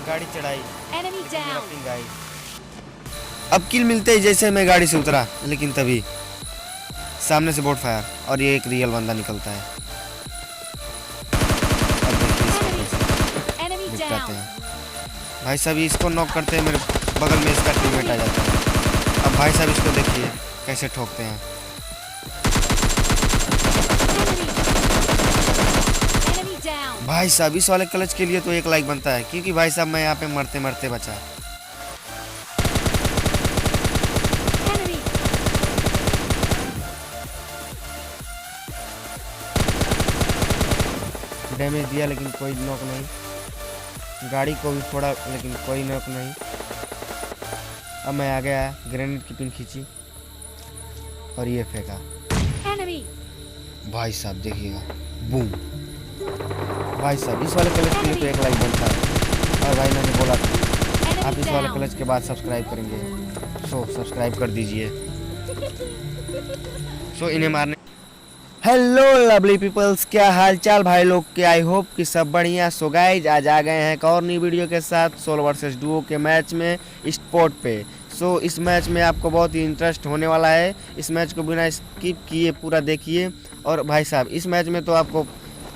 गाड़ी चढ़ाई, Enemy लेकिन मेरा down. Ping I. अब किल मिलते ही जैसे मैं गाड़ी से उतरा, लेकिन तभी सामने से बोट फायर और ये एक रियल बंदा निकलता है। अब देखिए इसको कैसे Enemy निपटाते down. हैं। भाई साहब इसको नॉक करते हैं, मेरे बगल में इसका टीममेट आ जाता है। अब भाई साहब इसको देखिए कैसे ठोकते हैं। Enemy down. भाई साहब इस वाले क्लच के लिए तो एक लाइक बनता है, क्योंकि भाई साहब मैं यहाँ पे मरते मरते बचा। Enemy. डैमेज दिया लेकिन कोई नॉक नहीं, गाड़ी को भी फोड़ा लेकिन कोई नॉक नहीं। अब मैं आ गया, ग्रेनेड की पिन खींची और ये फेंका। Enemy. भाई साहब देखिएगा, बूम। भाई साहब इस वाले क्लच के लिए तो एक लाइक बनता है। और भाई मैंने बोला था आप इस वाले क्लच के बाद सब्सक्राइब करेंगे, सो सब्सक्राइब कर दीजिए। सो इन्हें मारने। हेलो लवली पीपल्स, क्या हाल चाल भाई लोग के? आई होप कि सब बढ़िया। सो गाइज आज आ गए हैं एक और नई वीडियो के साथ सोलो वर्सेस डुओ के मैच में स्पॉट पे। सो इस मैच में आपको बहुत ही इंटरेस्ट होने वाला है। इस मैच को बिना स्किप किए पूरा देखिए। और भाई साहब इस मैच में तो आपको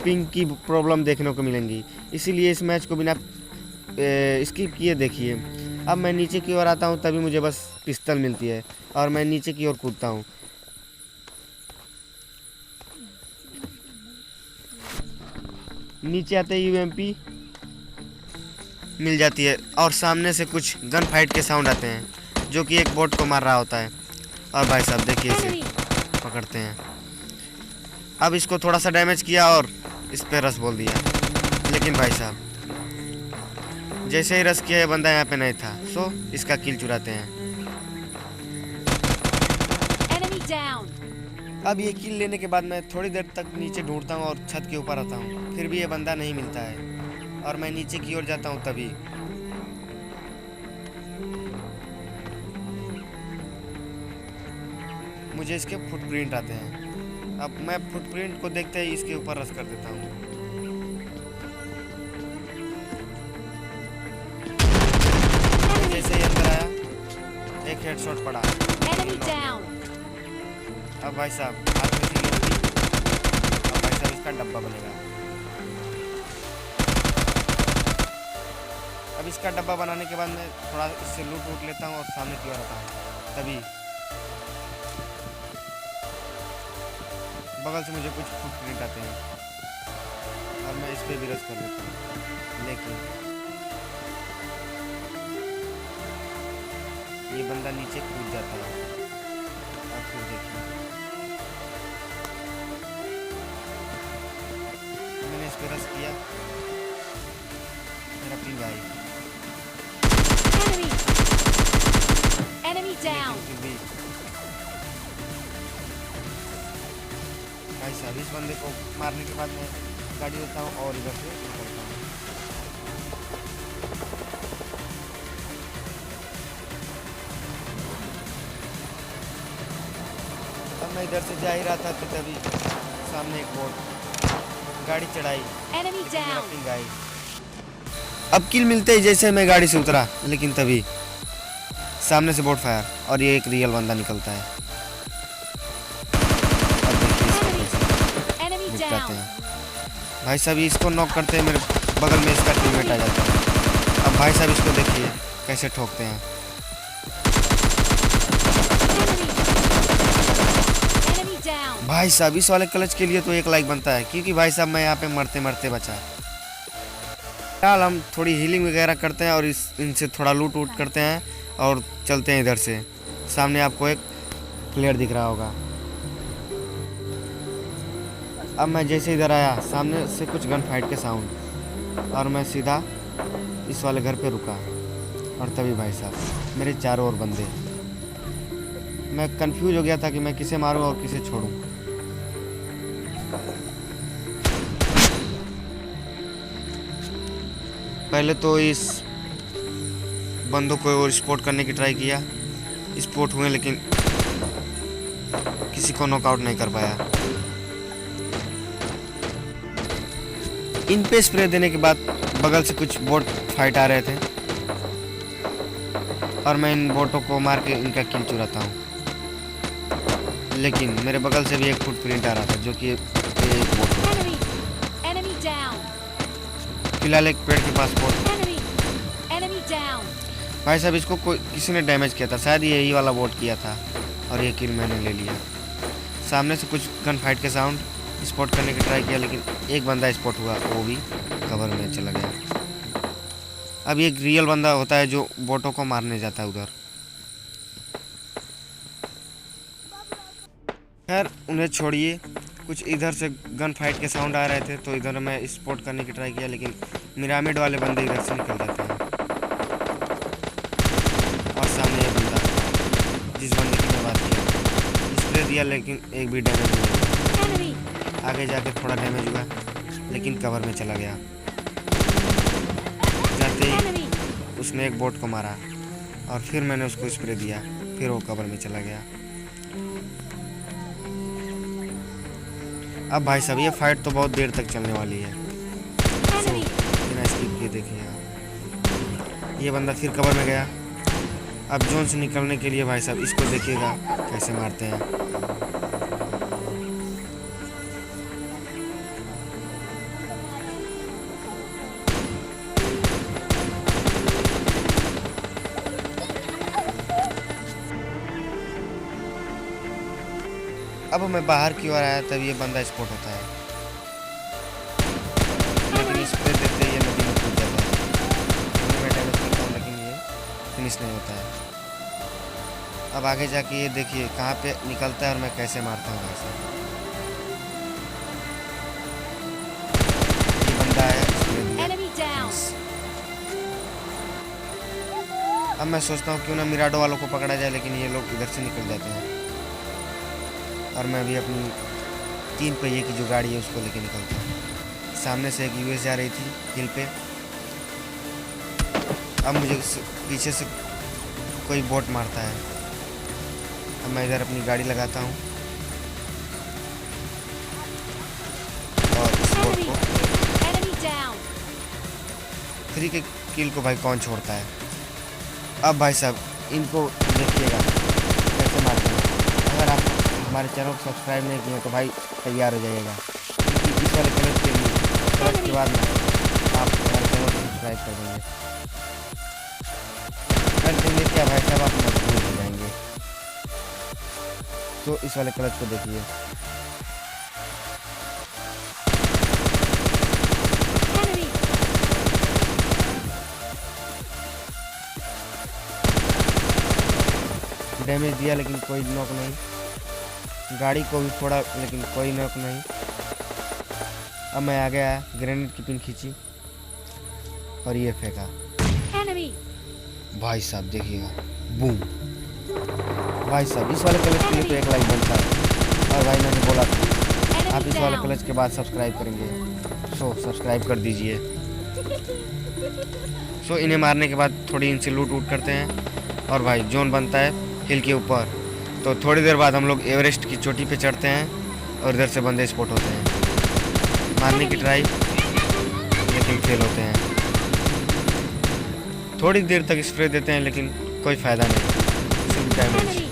पिंग की प्रॉब्लम देखने को मिलेंगी, इसीलिए इस मैच को बिना स्किप किए देखिए। अब मैं नीचे की ओर आता हूँ तभी मुझे बस पिस्तल मिलती है और मैं नीचे की ओर कूदता हूँ। नीचे आते ही यूएमपी मिल जाती है और सामने से कुछ गन फाइट के साउंड आते हैं जो कि एक बोट को मार रहा होता है। और भाई साहब देखिए इसे Enemy. पकड़ते हैं। अब इसको थोड़ा सा डैमेज किया और इस पे रस बोल दिया, लेकिन भाई साहब जैसे ही रस किया ये बंदा यहाँ पे नहीं था, सो इसका किल चुराते हैं। Enemy down. अब ये किल लेने के बाद मैं थोड़ी देर तक नीचे ढूंढता हूँ और छत के ऊपर आता हूँ, फिर भी ये बंदा नहीं मिलता है और मैं नीचे की ओर जाता हूँ तभी मुझे इसके फुटप्रिंट आते हैं। अब मैं फुटप्रिंट को देखते ही इसके ऊपर रस कर देता हूँ। जैसे ही अंदर आया एक हेडशॉट पड़ा। Enemy down. अब भाई साहब हाथ में थी लूटी। अब भाई साहब इसका डब्बा बनेगा। अब इसका डब्बा बनाने के बाद मैं थोड़ा इससे लूट वूट लेता हूँ और सामने की ओर आता हूँ, तभी बगल से मुझे कुछ फुटप्रिंट आते हैं और मैं इस पे भी रस कर लेता हूँ, लेकिन ये बंदा नीचे कूद जाता है। और फिर देखिए मैंने इस पे रस किया, मेरा ping I. Enemy. Enemy down. लेकिन फिर भी भाई साहब इस बंदे को मारने के बाद मैं गाड़ी लेता हूँ और इधर से निकलता हूँ। अब मैं इधर से जा ही रहा था कि तभी सामने एक बोट, गाड़ी चढ़ाई, Enemy लेकिन मेरा down. Ping I. अब किल मिलते ही जैसे मैं गाड़ी से उतरा, लेकिन तभी सामने से बोट फायर और ये एक रियल बंदा निकलता है। अब देखिए इसको कैसे Enemy निपटाते down. हैं। भाई साहब इसको नॉक करते हैं, मेरे बगल में इसका टीममेट आ जाता है। अब भाई साहब इसको देखिए कैसे ठोकते हैं। Enemy down. भाई साहब इस वाले क्लच के लिए तो एक लाइक बनता है, क्योंकि भाई साहब मैं यहाँ पे मरते मरते बचा। फिलहाल हम थोड़ी हीलिंग वगैरह करते हैं और इनसे थोड़ा लूट वूट करते हैं और चलते हैं इधर से। सामने आपको एक प्लेयर दिख रहा होगा। अब मैं जैसे इधर आया सामने से कुछ गन फाइट के साउंड और मैं सीधा इस वाले घर पे रुका और तभी भाई साहब मेरे चारों ओर बंदे। मैं कंफ्यूज हो गया था कि मैं किसे मारूं और किसे छोड़ूं। पहले तो इस बंदों को स्पॉट करने की ट्राई किया, स्पॉट हुए लेकिन किसी को नॉकआउट नहीं कर पाया। इन पे स्प्रे देने के बाद बगल से कुछ बोट फाइट आ रहे थे और मैं इन बोटों को मार के इनका किल चुराता हूँ। लेकिन मेरे बगल से भी एक फुटप्रिंट आ रहा था जो कि एक बोट है। Enemy. Enemy down. फिलहाल एक पेड़ के पास बोट। Enemy. Enemy down. भाई साहब इसको किसी ने डैमेज किया था, शायद यही वाला बोट किया था और ये किल मैंने ले लिया। सामने से कुछ गन फाइट के साउंड स्पॉट करने की ट्राई किया लेकिन एक बंदा स्पॉट हुआ, वो भी कवर में चला गया। अब एक रियल बंदा होता है जो बोटों को मारने जाता है उधर। खैर उन्हें छोड़िए, कुछ इधर से गन फाइट के साउंड आ रहे थे तो इधर मैं स्पॉट करने की ट्राई किया लेकिन मिरामिड वाले बंदे इधर से निकल जाते हैं। और सामने ये बंदा जिस बंदे की मैं बात किया, स्प्रे दिया लेकिन एक भी डैमेज नहीं हुआ। Enemy. आगे जाके थोड़ा डैमेज हुआ लेकिन कवर में चला गया। जाते ही Enemy. उसने एक बोट को मारा और फिर मैंने उसको स्प्रे दिया, फिर वो कवर में चला गया। अब भाई साहब ये फाइट तो बहुत देर तक चलने वाली है। Enemy. बिना स्किप किए देखिए ये बंदा फिर कवर में गया। अब जोन से निकलने के लिए भाई साहब इसको देखिएगा कैसे मारते हैं। अब मैं बाहर की ओर आया तब ये बंदा स्पॉट होता है लेकिन स्प्रे देते ही ये नदी में कूद जाता है। मैं डैमेज करता हूँ लेकिन ये फिनिश नहीं होता है। अब आगे जाके ये देखिए कहाँ पे निकलता है और मैं कैसे मारता हूँ ऐसे। ये बंदा है स्प्रे दिया। Enemy down. अब मैं सोचता हूँ क्यों ना मिराडो वालों को पकड़ा जाए लेकिन ये लोग इधर से निकल जाते हैं और मैं भी अपनी 3 पहिए की जो गाड़ी है उसको लेके निकलता हूँ। सामने से एक यूएस जा रही थी हिल पे। अब मुझे पीछे से कोई बोट मारता है। अब मैं इधर अपनी गाड़ी लगाता हूँ और इस बोट Enemy. को Enemy down. 3 के किल को भाई कौन छोड़ता है। अब भाई साहब इनको देखिएगा कैसे मारते हैं। अगर आप हमारे चैनल को सब्सक्राइब नहीं किए तो भाई तैयार हो जाइएगा क्योंकि इस वाले क्लच के लिए क्लच के बाद में आप हमारे चैनल को सब्सक्राइब कर देंगे। कर देंगे क्या भाई साहब, आप मजबूर हो जाएंगे। तो इस वाले क्लच को देखिए। Enemy. डैमेज दिया लेकिन कोई नॉक नहीं। गाड़ी को भी फोड़ा लेकिन कोई नॉक नहीं। अब मैं आ गया, ग्रेनेड की पिन खींची और ये फेंका। Enemy. भाई साहब देखिएगा, बूम। भाई साहब इस वाले क्लच के लिए तो एक लाइक बनता है और भाई मैंने बोला था आप Enemy इस वाले down. क्लच के बाद सब्सक्राइब करेंगे, सो सब्सक्राइब कर दीजिए। सो इन्हें मारने के बाद थोड़ी इनसे लूट वूट करते हैं और भाई जोन बनता है हिल के ऊपर। तो थोड़ी देर बाद हम लोग एवरेस्ट की चोटी पे चढ़ते हैं और इधर से बंदे स्पॉट होते हैं। मारने की ट्राई लेकिन फेल होते हैं। थोड़ी देर तक स्प्रे देते हैं लेकिन कोई फ़ायदा नहीं, सिर्फ डैमेज। Enemy.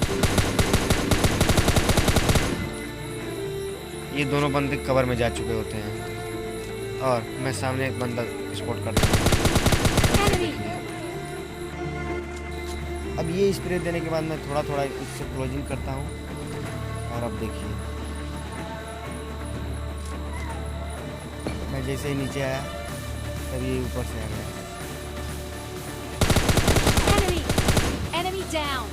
ये दोनों बंदे कवर में जा चुके होते हैं और मैं सामने एक बंदा स्पॉट करता हूँ। Enemy. अब ये स्प्रे देने के बाद मैं थोड़ा थोड़ा इससे क्लोजिंग करता हूँ और अब देखिए मैं जैसे ही नीचे आया तभी ये ऊपर से आ गया। Enemy. Enemy down.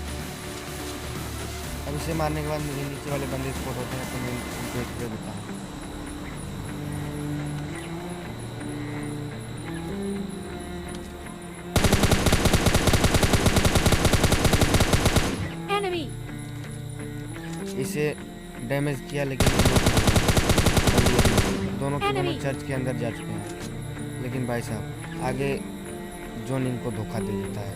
अब इसे मारने के बाद मुझे नीचे वाले बंदे स्पॉट होते हैं तो मैं उनको स्प्रे देता हूँ। Enemy. इसे डैमेज किया लेकिन दोनों के दोनों चर्च के अंदर जा चुके हैं लेकिन भाई साहब आगे जोन इनको धोखा दे देता है।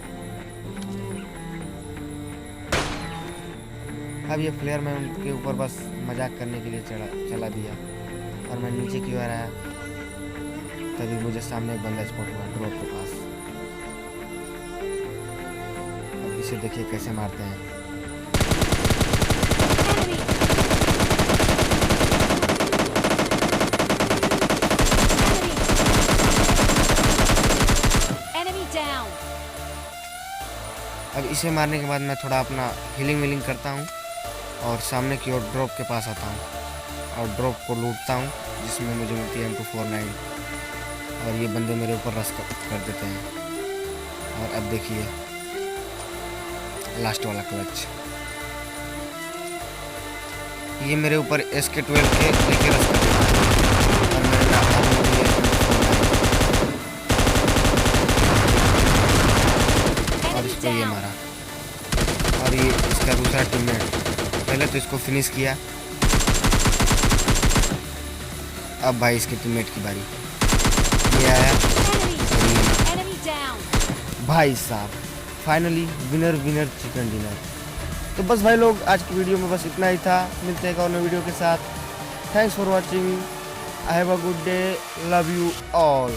अब ये फ्लेयर मैं उनके ऊपर बस मजाक करने के लिए चला दिया और मैं नीचे की ओर आया तभी मुझे सामने एक बंदा स्पॉट हुआ ड्रॉप के पास। अब इसे देखिए कैसे मारते हैं। Enemy down. अब इसे मारने के बाद मैं थोड़ा अपना हीलिंग वीलिंग करता हूँ और सामने की ओर ड्रॉप के पास आता हूँ और ड्रॉप को लूटता हूँ, जिसमें मुझे मिलती है M249 और ये बंदे मेरे ऊपर रश कर देते हैं। और अब देखिए लास्ट वाला क्लच, ये मेरे ऊपर SK12 के लेके रश कर देता है और मैंने और इसको ये मारा और ये इसका दूसरा टीममेट, पहले तो इसको फिनिश किया। अब भाई इसके टीममेट की बारी, ये आया Enemy down. भाई साहब, finally winner winner chicken dinner. तो बस भाई लोग आज की वीडियो में बस इतना ही था। मिलते हैं एक और नई वीडियो के साथ। Thanks for watching. I have a good day, love you all.